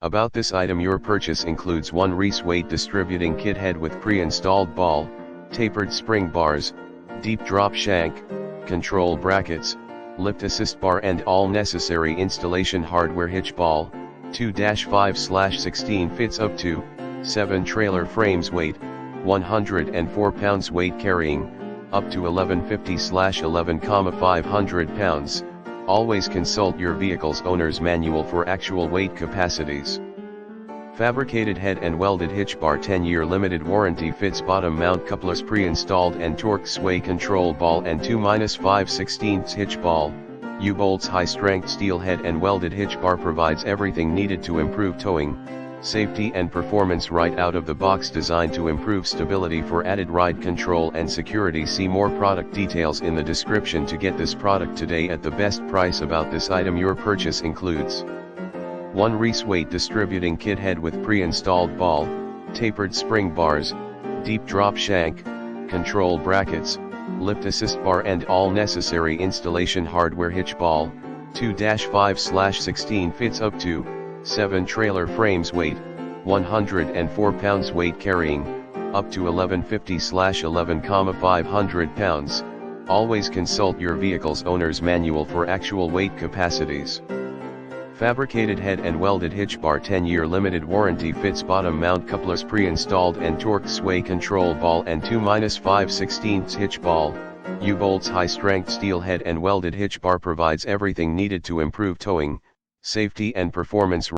About this item, your purchase includes one Reese weight distributing kit head with pre-installed ball, tapered spring bars, deep drop shank, control brackets, lift assist bar and all necessary installation hardware. Hitch ball, 2-5/16 fits up to 7 trailer frames. Weight, 104 pounds. Weight carrying, up to 1150/11,500 pounds. Always consult your vehicle's owner's manual for actual weight capacities. Fabricated head and welded hitch bar, 10-year limited warranty. Fits bottom mount couplers, pre-installed and torque sway control ball and 2-5/16 hitch ball. U-bolts. High strength steel head and welded hitch bar provides everything needed to improve towing, safety and performance right out of the box, designed to improve stability for added ride control and security. See more product details in the description to get this product today at the best price. About this item, your purchase includes one Reese weight distributing kit head with pre-installed ball, tapered spring bars, deep drop shank, control brackets, lift assist bar and all necessary installation hardware. Hitch ball, 2-5/16 fits up to 7 trailer frames. Weight, 104 pounds. Weight carrying, up to 1150/11,500 pounds. Always consult your vehicle's owner's manual for actual weight capacities. Fabricated head and welded hitch bar, 10-year limited warranty. Fits bottom mount couplers, pre-installed and torque sway control ball and 2-5/16 hitch ball. U-bolts. High strength steel head and welded hitch bar provides everything needed to improve towing, safety and performance